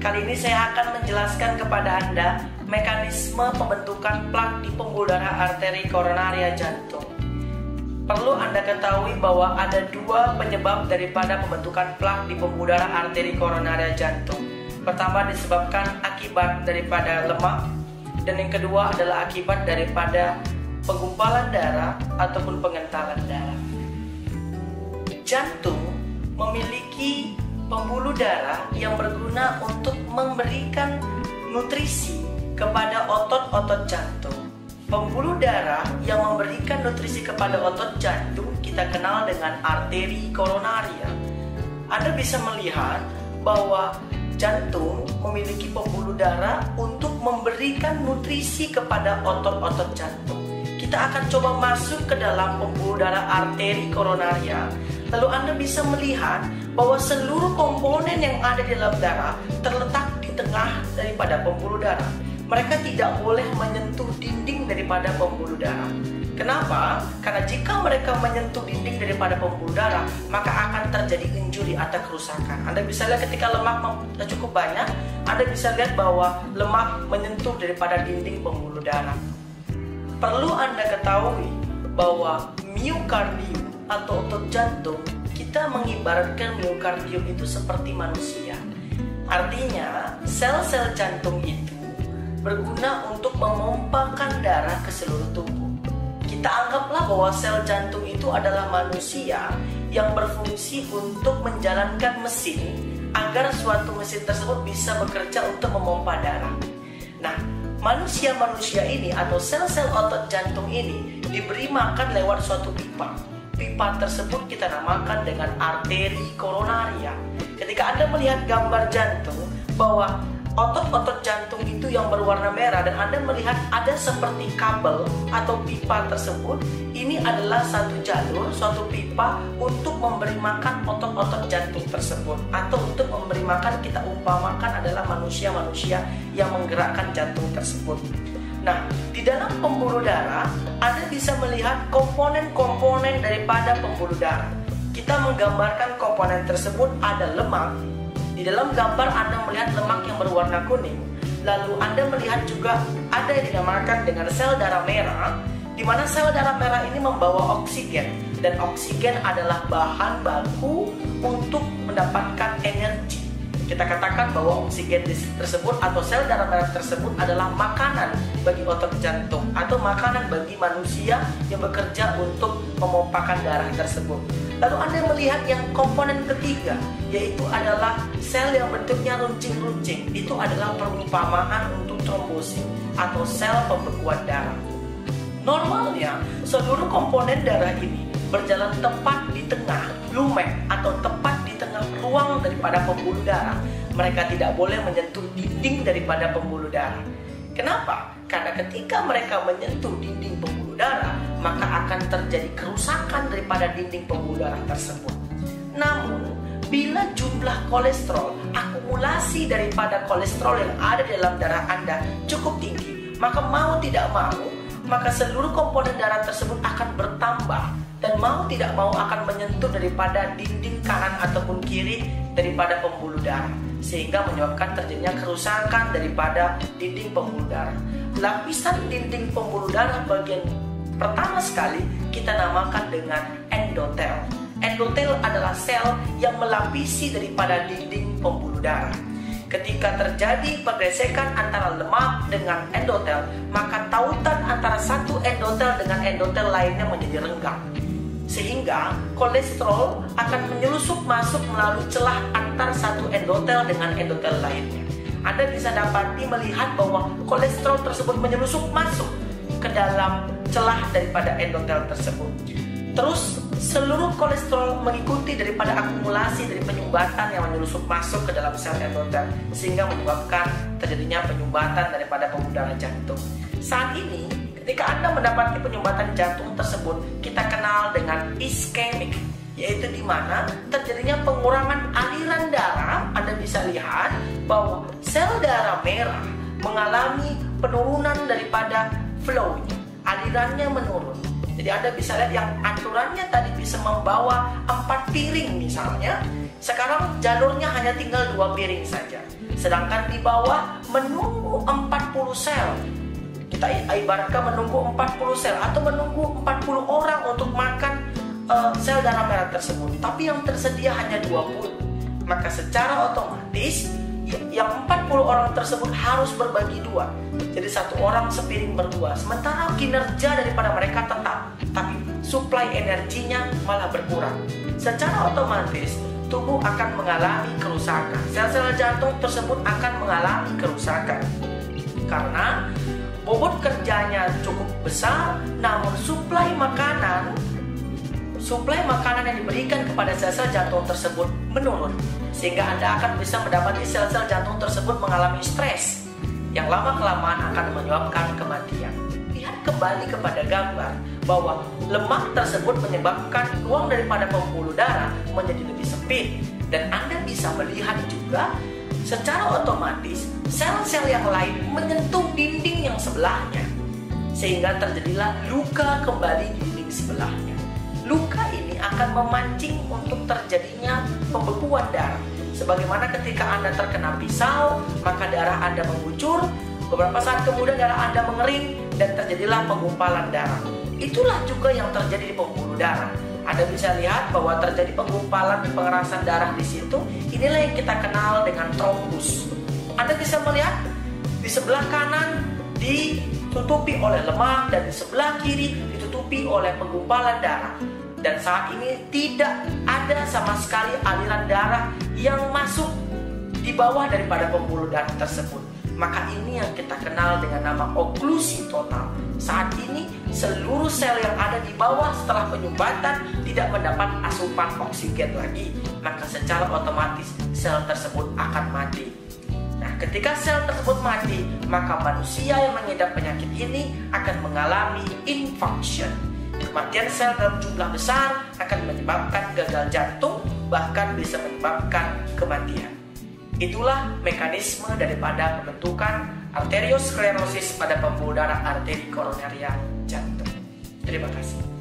Kali ini saya akan menjelaskan kepada Anda mekanisme pembentukan plak di pembuluh darah arteri koronaria jantung. Perlu Anda ketahui bahwa ada dua penyebab daripada pembentukan plak di pembuluh darah arteri koronaria jantung. Pertama disebabkan akibat daripada lemak, dan yang kedua adalah akibat daripada penggumpalan darah ataupun pengentalan darah. Jantung memiliki pembuluh darah yang berguna untuk memberikan nutrisi kepada otot-otot jantung. Pembuluh darah yang memberikan nutrisi kepada otot jantung kita kenal dengan arteri koronaria. Anda bisa melihat bahwa jantung memiliki pembuluh darah untuk memberikan nutrisi kepada otot-otot jantung. Kita akan coba masuk ke dalam pembuluh darah arteri koronaria. Lalu Anda bisa melihat bahwa seluruh komponen yang ada di dalam darah terletak di tengah daripada pembuluh darah. Mereka tidak boleh menyentuh dinding daripada pembuluh darah. Kenapa? Karena jika mereka menyentuh dinding daripada pembuluh darah, maka akan terjadi injury atau kerusakan. Anda bisa lihat ketika lemak cukup banyak, Anda bisa lihat bahwa lemak menyentuh daripada dinding pembuluh darah. Perlu Anda ketahui bahwa miokardium atau otot jantung, kita mengibaratkan miokardium itu seperti manusia. Artinya, sel-sel jantung itu berguna untuk memompakan darah ke seluruh tubuh. Kita anggaplah bahwa sel jantung itu adalah manusia yang berfungsi untuk menjalankan mesin agar suatu mesin tersebut bisa bekerja untuk memompa darah. Nah, manusia-manusia ini atau sel-sel otot jantung ini diberi makan lewat suatu pipa. Pipa tersebut kita namakan dengan arteri koronaria. Ketika Anda melihat gambar jantung bahwa otot-otot jantung itu yang berwarna merah dan Anda melihat ada seperti kabel atau pipa tersebut, ini adalah satu jalur, suatu pipa untuk memberi makan otot-otot jantung tersebut, atau untuk memberi makan kita umpamakan adalah manusia-manusia yang menggerakkan jantung tersebut. Nah, di dalam pembuluh darah Anda bisa melihat komponen-komponen daripada pembuluh darah. Kita menggambarkan komponen tersebut ada lemak. Di dalam gambar Anda melihat lemak yang berwarna kuning. Lalu Anda melihat juga ada yang dinamakan dengan sel darah merah, di mana sel darah merah ini membawa oksigen, dan oksigen adalah bahan baku untuk mendapatkan energi. Kita katakan bahwa oksigen tersebut atau sel darah merah tersebut adalah makanan bagi otot jantung atau makanan bagi manusia yang bekerja untuk memompakan darah tersebut. Lalu Anda melihat yang komponen ketiga, yaitu adalah sel yang bentuknya runcing-runcing. Itu adalah perumpamaan untuk trombosit atau sel pembekuan darah. Normalnya, seluruh komponen darah ini berjalan tepat di tengah lumen atau tepat di tengah ruang daripada pembuluh darah. Mereka tidak boleh menyentuh dinding daripada pembuluh darah. Kenapa? Karena ketika mereka menyentuh dinding pembuluh darah, maka akan terjadi kerusakan daripada dinding pembuluh darah tersebut. Namun, bila jumlah kolesterol, akumulasi daripada kolesterol yang ada di dalam darah Anda cukup tinggi, maka mau tidak mau, maka seluruh komponen darah tersebut akan bertambah dan mau tidak mau akan menyentuh daripada dinding kanan ataupun kiri daripada pembuluh darah, sehingga menyebabkan terjadinya kerusakan daripada dinding pembuluh darah. Lapisan dinding pembuluh darah bagian pertama sekali kita namakan dengan endotel. Endotel adalah sel yang melapisi daripada dinding pembuluh darah. Ketika terjadi pergesekan antara lemak dengan endotel, maka tautan antara satu endotel dengan endotel lainnya menjadi renggang, sehingga kolesterol akan menyelusup masuk melalui celah antar satu endotel dengan endotel lainnya. Anda bisa dapati melihat bahwa kolesterol tersebut menyelusup masuk ke dalam celah daripada endotel tersebut. Terus seluruh kolesterol mengikuti daripada akumulasi dari penyumbatan yang menyelusup masuk ke dalam sel endotel, sehingga menyebabkan terjadinya penyumbatan daripada pembuluh darah jantung. Saat ini, ketika Anda mendapati penyumbatan jantung tersebut, kita kenal dengan iskemik, yaitu di mana terjadinya pengurangan aliran darah. Anda bisa lihat bahwa sel darah merah mengalami penurunan daripada flow-nya, alirannya menurun. Jadi Anda bisa lihat yang aturannya tadi bisa membawa 4 piring misalnya, sekarang jalurnya hanya tinggal 2 piring saja. sedangkan di bawah menunggu 40 sel. Kita ibaratkan menunggu 40 sel atau menunggu 40 orang untuk makan sel darah merah tersebut, tapi yang tersedia hanya 20. Maka secara otomatis yang 40 orang tersebut harus berbagi dua. Jadi satu orang sepiring berdua. Sementara kinerja daripada mereka tetap, tapi suplai energinya malah berkurang. Secara otomatis tubuh akan mengalami kerusakan. Sel-sel jantung tersebut akan mengalami kerusakan karena bobot kerjanya cukup besar, namun suplai makanan yang diberikan kepada sel-sel jantung tersebut menurun, sehingga Anda akan bisa mendapati sel-sel jantung tersebut mengalami stres yang lama-kelamaan akan menyebabkan kematian. Lihat kembali kepada gambar bahwa lemak tersebut menyebabkan ruang daripada pembuluh darah menjadi lebih sempit, dan Anda bisa melihat juga secara otomatis sel-sel yang lain menyentuh dinding yang sebelahnya, sehingga terjadilah luka kembali di dinding sebelahnya. Luka ini akan memancing untuk terjadinya pembekuan darah. Sebagaimana ketika Anda terkena pisau, maka darah Anda mengucur, beberapa saat kemudian darah Anda mengering dan terjadilah penggumpalan darah. Itulah juga yang terjadi di pembuluh darah. Anda bisa lihat bahwa terjadi penggumpalan dan pengerasan darah di situ. Inilah yang kita kenal dengan trombus. Anda bisa melihat di sebelah kanan ditutupi oleh lemak dan di sebelah kiri ditutupi oleh penggumpalan darah. Dan saat ini tidak ada sama sekali aliran darah yang masuk di bawah daripada pembuluh darah tersebut. Maka ini yang kita kenal dengan nama oklusi total. Saat ini seluruh sel yang ada di bawah setelah penyumbatan tidak mendapat asupan oksigen lagi. Maka secara otomatis sel tersebut akan mati. Nah, ketika sel tersebut mati, maka manusia yang mengidap penyakit ini akan mengalami infarction. Kematian sel dalam jumlah besar akan menyebabkan gagal jantung, bahkan bisa menyebabkan kematian. Itulah mekanisme daripada pembentukan arteriosklerosis pada pembuluh darah arteri koroneria jantung. Terima kasih.